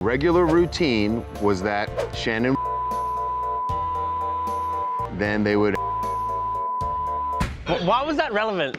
Regular routine was that Shannon, then they would. Why was that relevant?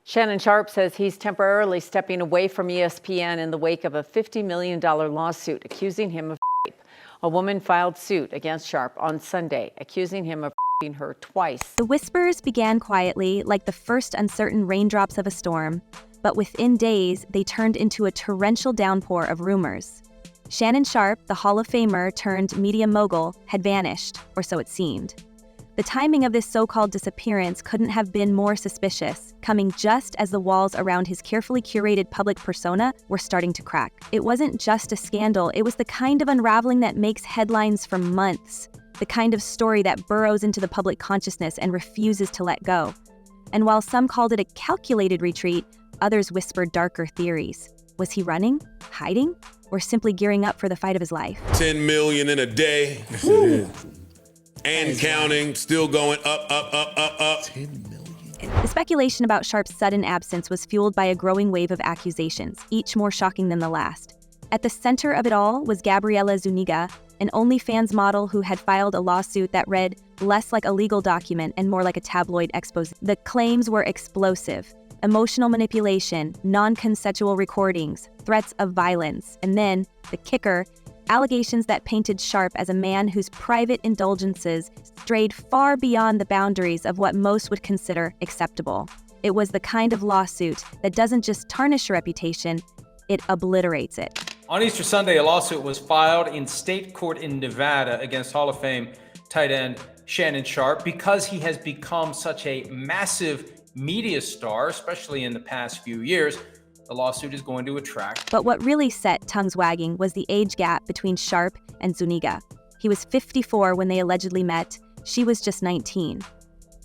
Shannon Sharpe says he's temporarily stepping away from ESPN in the wake of a $50 million lawsuit accusing him of rape. A woman filed suit against Sharpe on Sunday, accusing him of raping her twice. The whispers began quietly, like the first uncertain raindrops of a storm, but within days, they turned into a torrential downpour of rumors. Shannon Sharpe, the Hall of Famer turned media mogul, had vanished, or so it seemed. The timing of this so-called disappearance couldn't have been more suspicious, coming just as the walls around his carefully curated public persona were starting to crack. It wasn't just a scandal, it was the kind of unraveling that makes headlines for months, the kind of story that burrows into the public consciousness and refuses to let go. And while some called it a calculated retreat, others whispered darker theories. Was he running, hiding, or simply gearing up for the fight of his life? 10 million in a day. Yes, it is. And counting, still going up. 10 million. The speculation about Sharpe's sudden absence was fueled by a growing wave of accusations, each more shocking than the last. At the center of it all was Gabriela Zuniga, an OnlyFans model who had filed a lawsuit that read less like a legal document and more like a tabloid expose. The claims were explosive: emotional manipulation, non-consensual recordings, threats of violence, and then, the kicker, allegations that painted Sharpe as a man whose private indulgences strayed far beyond the boundaries of what most would consider acceptable. It was the kind of lawsuit that doesn't just tarnish your reputation, it obliterates it. On Easter Sunday, a lawsuit was filed in state court in Nevada against Hall of Fame tight end Shannon Sharpe because he has become such a massive media star, especially in the past few years. The lawsuit is going to attract. But what really set tongues wagging was the age gap between Sharpe and Zuniga. He was 54 when they allegedly met. She was just 19.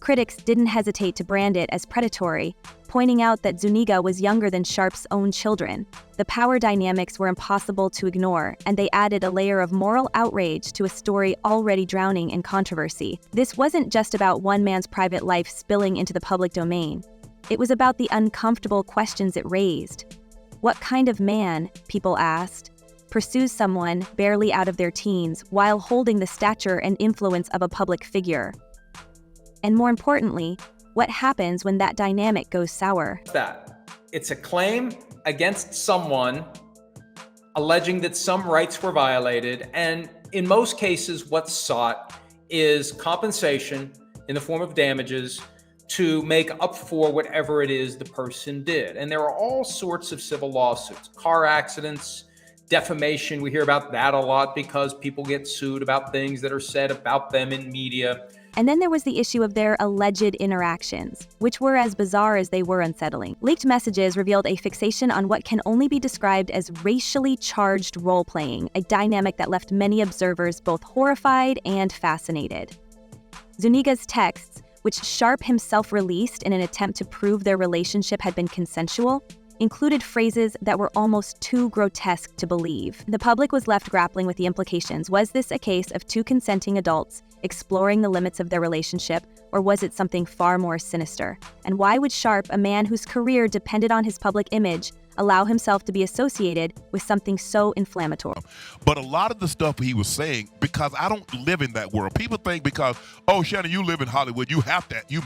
Critics didn't hesitate to brand it as predatory, pointing out that Zuniga was younger than Sharpe's own children. The power dynamics were impossible to ignore, and they added a layer of moral outrage to a story already drowning in controversy. This wasn't just about one man's private life spilling into the public domain. It was about the uncomfortable questions it raised. What kind of man, people asked, pursues someone barely out of their teens while holding the stature and influence of a public figure? And more importantly, what happens when that dynamic goes sour? It's a claim against someone alleging that some rights were violated, and in most cases, what's sought is compensation in the form of damages to make up for whatever it is the person did. And there are all sorts of civil lawsuits, car accidents, defamation. We hear about that a lot because people get sued about things that are said about them in media. And then there was the issue of their alleged interactions, which were as bizarre as they were unsettling. Leaked messages revealed a fixation on what can only be described as racially charged role-playing, a dynamic that left many observers both horrified and fascinated. Zuniga's texts, which Sharpe himself released in an attempt to prove their relationship had been consensual, included phrases that were almost too grotesque to believe. The public was left grappling with the implications. Was this a case of two consenting adults exploring the limits of their relationship, or was it something far more sinister? And why would Sharpe, a man whose career depended on his public image, allow himself to be associated with something so inflammatory? But a lot of the stuff he was saying, because I don't live in that world, people think because, oh, Shannon, you live in Hollywood, you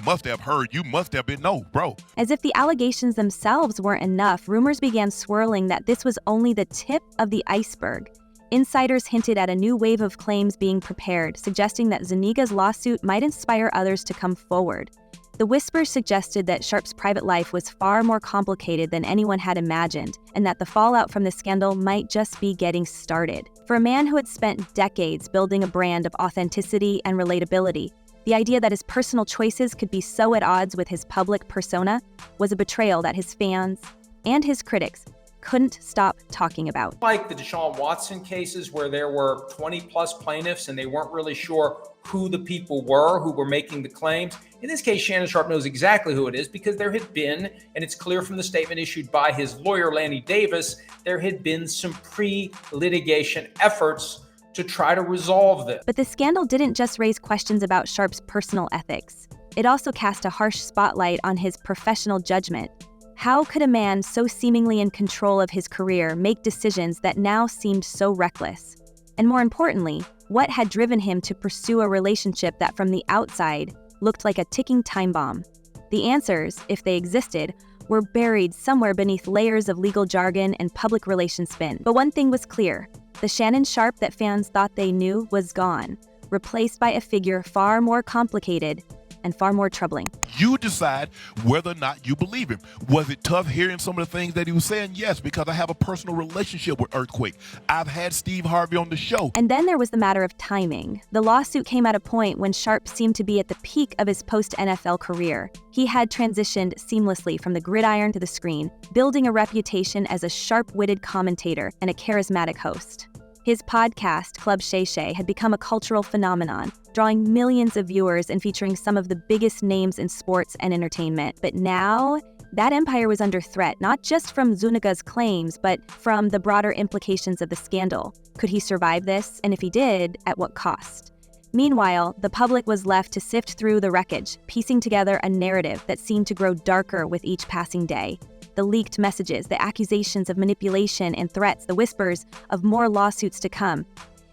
must have heard, you must have been, no, bro. As if the allegations themselves weren't enough, rumors began swirling that this was only the tip of the iceberg. Insiders hinted at a new wave of claims being prepared, suggesting that Zuniga's lawsuit might inspire others to come forward. The whispers suggested that Sharpe's private life was far more complicated than anyone had imagined, and that the fallout from the scandal might just be getting started. For a man who had spent decades building a brand of authenticity and relatability, the idea that his personal choices could be so at odds with his public persona was a betrayal that his fans and his critics couldn't stop talking about. Like the Deshaun Watson cases where there were 20 plus plaintiffs and they weren't really sure who the people were who were making the claims. In this case, Shannon Sharpe knows exactly who it is because there had been, and it's clear from the statement issued by his lawyer, Lanny Davis, there had been some pre-litigation efforts to try to resolve this. But the scandal didn't just raise questions about Sharpe's personal ethics. It also cast a harsh spotlight on his professional judgment. How could a man so seemingly in control of his career make decisions that now seemed so reckless? And more importantly, what had driven him to pursue a relationship that from the outside looked like a ticking time bomb? The answers, if they existed, were buried somewhere beneath layers of legal jargon and public relations spin. But one thing was clear: the Shannon Sharpe that fans thought they knew was gone, replaced by a figure far more complicated and far more troubling. You decide whether or not you believe him. Was it tough hearing some of the things that he was saying? Yes, because I have a personal relationship with Earthquake. I've had Steve Harvey on the show. And then there was the matter of timing. The lawsuit came at a point when Sharpe seemed to be at the peak of his post-NFL career. He had transitioned seamlessly from the gridiron to the screen, building a reputation as a sharp-witted commentator and a charismatic host. His podcast, Club Shay had become a cultural phenomenon, drawing millions of viewers and featuring some of the biggest names in sports and entertainment. But now, that empire was under threat, not just from Zuniga's claims, but from the broader implications of the scandal. Could he survive this? And if he did, at what cost? Meanwhile, the public was left to sift through the wreckage, piecing together a narrative that seemed to grow darker with each passing day. The leaked messages, the accusations of manipulation and threats, the whispers of more lawsuits to come.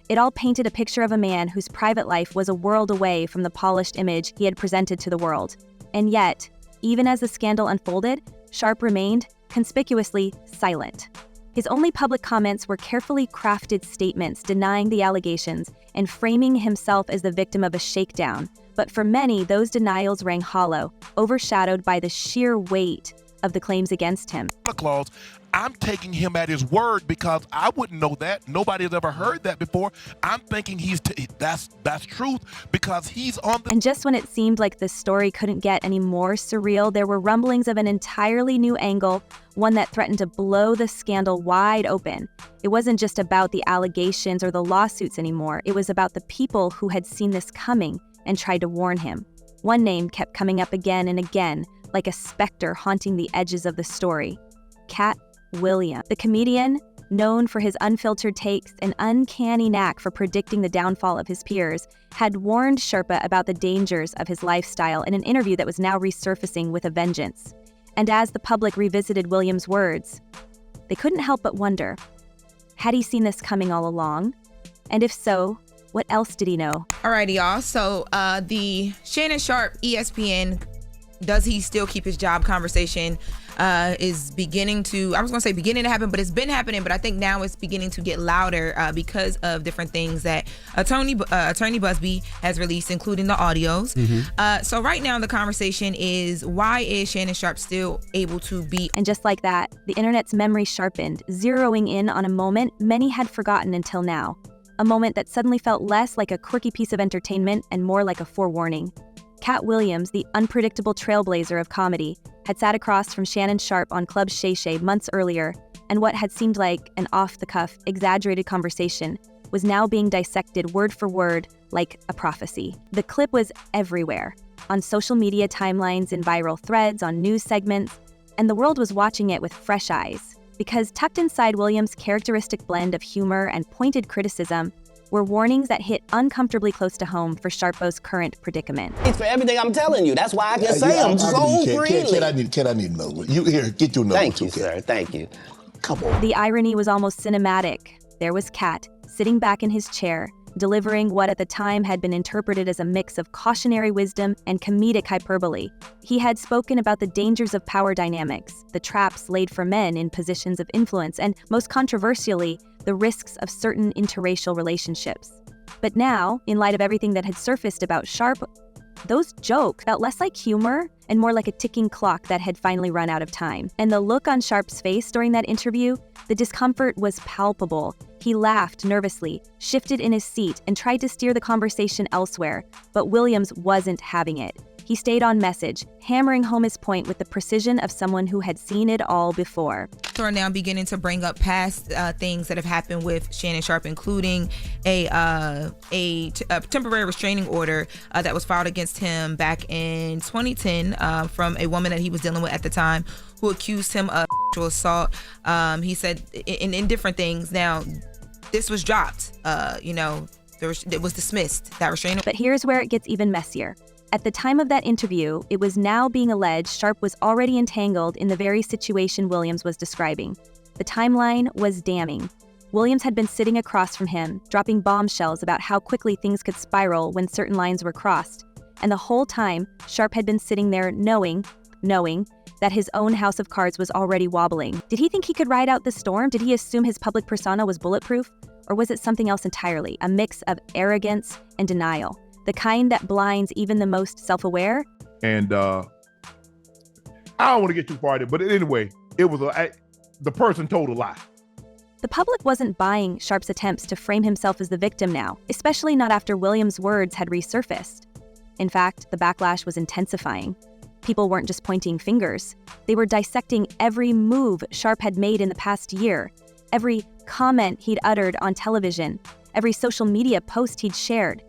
It all painted a picture of a man whose private life was a world away from the polished image he had presented to the world. And yet, even as the scandal unfolded, Sharpe remained conspicuously silent. His only public comments were carefully crafted statements denying the allegations and framing himself as the victim of a shakedown. But for many, those denials rang hollow, overshadowed by the sheer weight of the claims against him. Clause, I'm taking him at his word because I wouldn't know that. Nobody has ever heard that before. I'm thinking that's truth because he's on the... And just when it seemed like the story couldn't get any more surreal, there were rumblings of an entirely new angle, one that threatened to blow the scandal wide open. It wasn't just about the allegations or the lawsuits anymore. It was about the people who had seen this coming and tried to warn him. One name kept coming up again and again, like a specter haunting the edges of the story. Katt Williams, the comedian, known for his unfiltered takes and uncanny knack for predicting the downfall of his peers, had warned Sharpe about the dangers of his lifestyle in an interview that was now resurfacing with a vengeance. And as the public revisited Williams' words, they couldn't help but wonder, had he seen this coming all along? And if so, what else did he know? Alrighty, y'all. So the Shannon Sharpe ESPN does he still keep his job conversation is beginning to, I was going to say beginning to happen, but it's been happening, but I think now it's beginning to get louder because of different things that Attorney Busby has released, including the audios. So right now the conversation is, why is Shannon Sharpe still able to be? And just like that, the internet's memory sharpened, zeroing in on a moment many had forgotten until now. A moment that suddenly felt less like a quirky piece of entertainment and more like a forewarning. Katt Williams, the unpredictable trailblazer of comedy, had sat across from Shannon Sharpe on Club Shay months earlier, and what had seemed like an off-the-cuff, exaggerated conversation was now being dissected word for word like a prophecy. The clip was everywhere, on social media timelines, in viral threads, on news segments, and the world was watching it with fresh eyes. Because tucked inside Williams' characteristic blend of humor and pointed criticism were warnings that hit uncomfortably close to home for Sharpo's current predicament. It's for everything I'm telling you. That's why I can say them so freely. Can I need another one? You here, get your number. Thank you, sir. Thank you. Come on. The irony was almost cinematic. There was Katt, sitting back in his chair, delivering what at the time had been interpreted as a mix of cautionary wisdom and comedic hyperbole. He had spoken about the dangers of power dynamics, the traps laid for men in positions of influence, and most controversially, the risks of certain interracial relationships. But now, in light of everything that had surfaced about Sharpe, those jokes felt less like humor and more like a ticking clock that had finally run out of time. And the look on Sharpe's face during that interview, the discomfort was palpable. He laughed nervously, shifted in his seat, and tried to steer the conversation elsewhere, but Williams wasn't having it. He stayed on message, hammering home his point with the precision of someone who had seen it all before. So are now beginning to bring up past things that have happened with Shannon Sharpe, including a temporary restraining order that was filed against him back in 2010 from a woman that he was dealing with at the time, who accused him of sexual assault. He said in different things. Now, this was dropped. It was dismissed, that restraining. But here's where it gets even messier. At the time of that interview, it was now being alleged Sharpe was already entangled in the very situation Williams was describing. The timeline was damning. Williams had been sitting across from him, dropping bombshells about how quickly things could spiral when certain lines were crossed. And the whole time, Sharpe had been sitting there knowing that his own house of cards was already wobbling. Did he think he could ride out the storm? Did he assume his public persona was bulletproof? Or was it something else entirely, a mix of arrogance and denial, the kind that blinds even the most self-aware? And I don't want to get too far into it, but anyway, it was the person told a lie. The public wasn't buying Sharpe's attempts to frame himself as the victim now, especially not after Williams' words had resurfaced. In fact, the backlash was intensifying. People weren't just pointing fingers. They were dissecting every move Sharpe had made in the past year, every comment he'd uttered on television, every social media post he'd shared.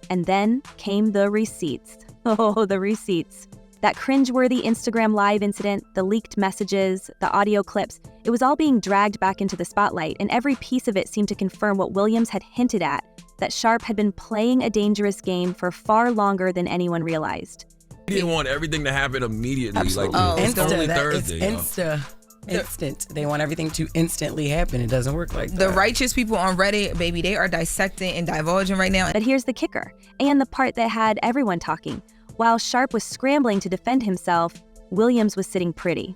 And then came the receipts. Oh, the receipts. That cringeworthy Instagram Live incident, the leaked messages, the audio clips, it was all being dragged back into the spotlight, and every piece of it seemed to confirm what Williams had hinted at, that Sharpe had been playing a dangerous game for far longer than anyone realized. They want everything to happen immediately. Absolutely. Like, it's only It's Thursday. instant. They want everything to instantly happen. It doesn't work like that. The righteous people on Reddit, baby, they are dissecting and divulging right now. But here's the kicker, and the part that had everyone talking. While Sharpe was scrambling to defend himself, Williams was sitting pretty.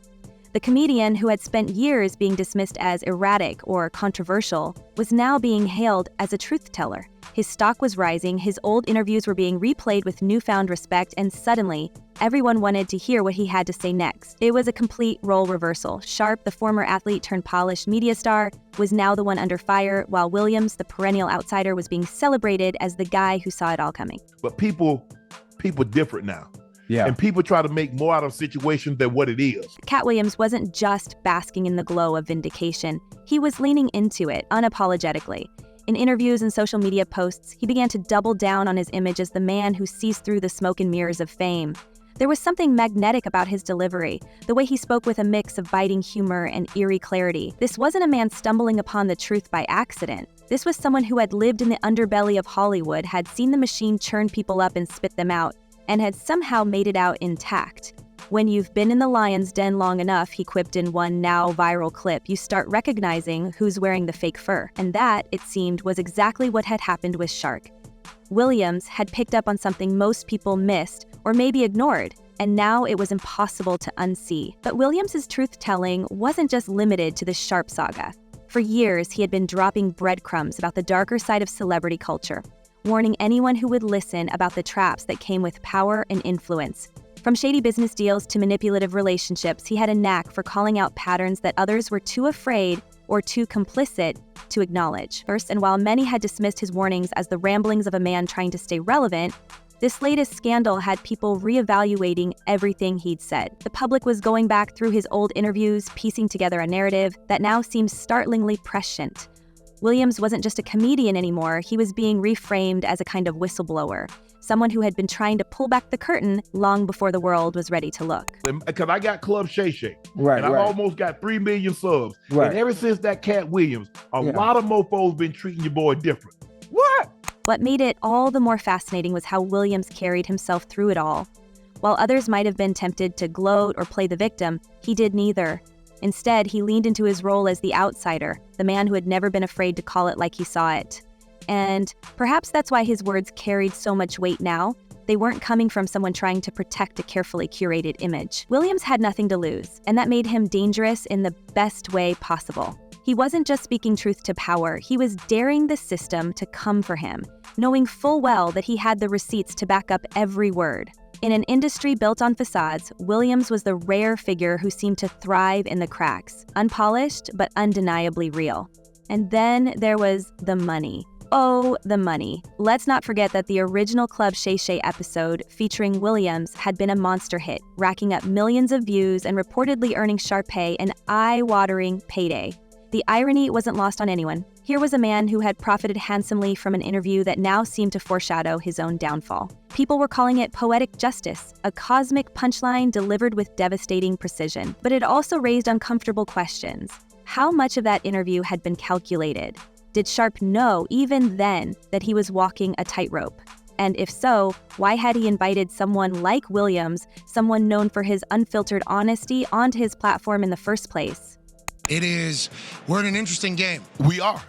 The comedian, who had spent years being dismissed as erratic or controversial, was now being hailed as a truth teller. His stock was rising, his old interviews were being replayed with newfound respect, and suddenly, everyone wanted to hear what he had to say next. It was a complete role reversal. Sharpe, the former athlete turned polished media star, was now the one under fire, while Williams, the perennial outsider, was being celebrated as the guy who saw it all coming. But people different now. Yeah. And people try to make more out of situations than what it is. Katt Williams wasn't just basking in the glow of vindication. He was leaning into it unapologetically. In interviews and social media posts, he began to double down on his image as the man who sees through the smoke and mirrors of fame. There was something magnetic about his delivery, the way he spoke with a mix of biting humor and eerie clarity. This wasn't a man stumbling upon the truth by accident. This was someone who had lived in the underbelly of Hollywood, had seen the machine churn people up and spit them out, and had somehow made it out intact. When you've been in the lion's den long enough, he quipped in one now viral clip, you start recognizing who's wearing the fake fur. And that, it seemed, was exactly what had happened with Sharpe. Williams had picked up on something most people missed, or maybe ignored, and now it was impossible to unsee. But Williams's truth-telling wasn't just limited to the Sharpe saga. For years, he had been dropping breadcrumbs about the darker side of celebrity culture, warning anyone who would listen about the traps that came with power and influence. From shady business deals to manipulative relationships, he had a knack for calling out patterns that others were too afraid or too complicit to acknowledge. First, and while many had dismissed his warnings as the ramblings of a man trying to stay relevant, this latest scandal had people reevaluating everything he'd said. The public was going back through his old interviews, piecing together a narrative that now seems startlingly prescient. Williams wasn't just a comedian anymore, he was being reframed as a kind of whistleblower, someone who had been trying to pull back the curtain long before the world was ready to look. Because I got Club Shay, Right, and I've right. almost got 3 million subs. Right. And ever since that Katt Williams, a lot of mofos been treating your boy different. What? What made it all the more fascinating was how Williams carried himself through it all. While others might have been tempted to gloat or play the victim, he did neither. Instead, he leaned into his role as the outsider, the man who had never been afraid to call it like he saw it. And perhaps that's why his words carried so much weight now. They weren't coming from someone trying to protect a carefully curated image. Williams had nothing to lose, and that made him dangerous in the best way possible. He wasn't just speaking truth to power, he was daring the system to come for him, knowing full well that he had the receipts to back up every word. In an industry built on facades, Williams was the rare figure who seemed to thrive in the cracks, unpolished but undeniably real. And then there was the money. Oh, the money. Let's not forget that the original Club Shay episode featuring Williams had been a monster hit, racking up millions of views and reportedly earning Sharpe an eye-watering payday. The irony wasn't lost on anyone. Here was a man who had profited handsomely from an interview that now seemed to foreshadow his own downfall. People were calling it poetic justice, a cosmic punchline delivered with devastating precision. But it also raised uncomfortable questions. How much of that interview had been calculated? Did Sharpe know, even then, that he was walking a tightrope? And if so, why had he invited someone like Williams, someone known for his unfiltered honesty, onto his platform in the first place? We're in an interesting game. We are.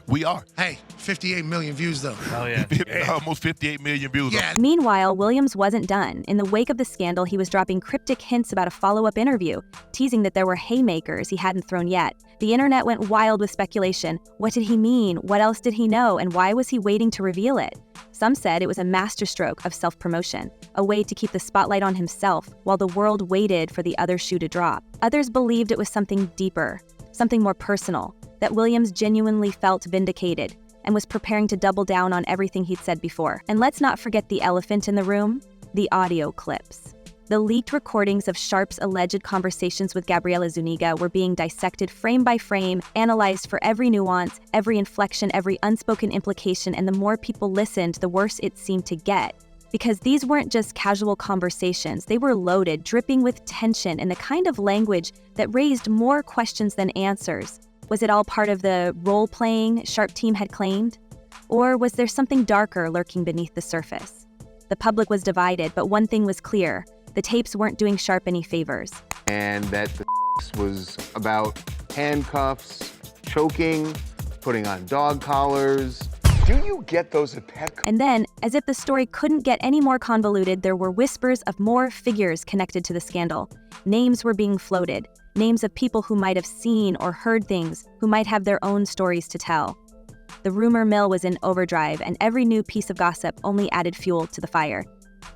Hey, 58 million views though. Oh yeah. Almost 58 million views. Yeah. Meanwhile, Williams wasn't done. In the wake of the scandal, he was dropping cryptic hints about a follow-up interview, teasing that there were haymakers he hadn't thrown yet. The internet went wild with speculation. What did he mean? What else did he know? And why was he waiting to reveal it? Some said it was a masterstroke of self-promotion, a way to keep the spotlight on himself while the world waited for the other shoe to drop. Others believed it was something deeper, something more personal, that Williams genuinely felt vindicated and was preparing to double down on everything he'd said before. And let's not forget the elephant in the room, the audio clips. The leaked recordings of Sharpe's alleged conversations with Gabriela Zuniga were being dissected frame by frame, analyzed for every nuance, every inflection, every unspoken implication, and the more people listened, the worse it seemed to get. Because these weren't just casual conversations, they were loaded, dripping with tension and the kind of language that raised more questions than answers. Was it all part of the role-playing Sharpe team had claimed? Or was there something darker lurking beneath the surface? The public was divided, but one thing was clear. The tapes weren't doing Sharpe any favors. And that the was about handcuffs, choking, putting on dog collars. Do you get those at Petco? And then, as if the story couldn't get any more convoluted, there were whispers of more figures connected to the scandal. Names were being floated, names of people who might have seen or heard things, who might have their own stories to tell. The rumor mill was in overdrive, and every new piece of gossip only added fuel to the fire.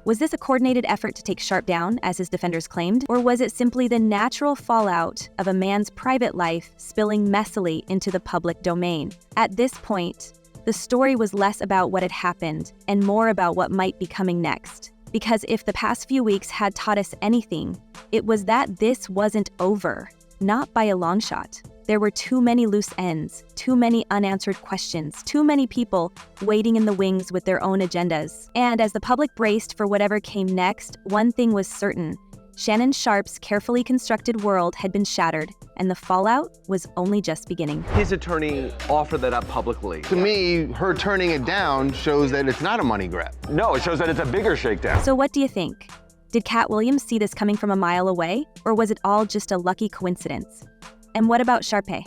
Was this a coordinated effort to take Sharpe down, as his defenders claimed? Or was it simply the natural fallout of a man's private life spilling messily into the public domain? At this point, the story was less about what had happened and more about what might be coming next. Because if the past few weeks had taught us anything, it was that this wasn't over, not by a long shot. There were too many loose ends, too many unanswered questions, too many people waiting in the wings with their own agendas. And as the public braced for whatever came next, one thing was certain. Shannon Sharpe's carefully constructed world had been shattered, and the fallout was only just beginning. His attorney offered that up publicly. To me, her turning it down shows that it's not a money grab. No, it shows that it's a bigger shakedown. So what do you think? Did Katt Williams see this coming from a mile away, or was it all just a lucky coincidence? And what about Sharpe?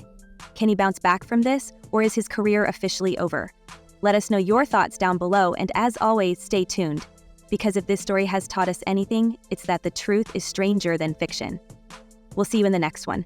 Can he bounce back from this, or is his career officially over? Let us know your thoughts down below, and as always, stay tuned. Because if this story has taught us anything, it's that the truth is stranger than fiction. We'll see you in the next one.